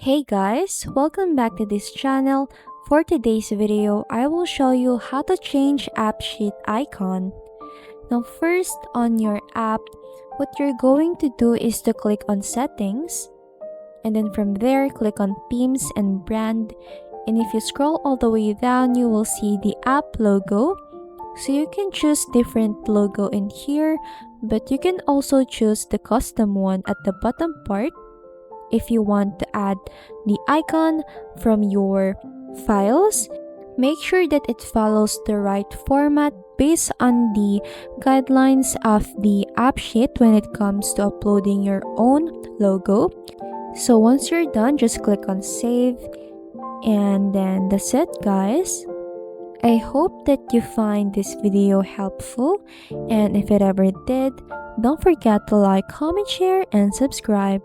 Hey guys, welcome back to this channel. For today's video, I will show you how to change AppSheet icon. Now first, on your app, what you're going to do is to click on settings, and then from there click on themes and brand, and if you scroll all the way down you will see the app logo. So you can choose different logo in here, but you can also choose the custom one at the bottom part if you want to add the icon from your files. Make sure that it follows the right format based on the guidelines of the AppSheet when it comes to uploading your own logo. So once you're done, just click on save, and then that's it, guys. I hope that you find this video helpful, and if it ever did, don't forget to like, comment, share, and subscribe.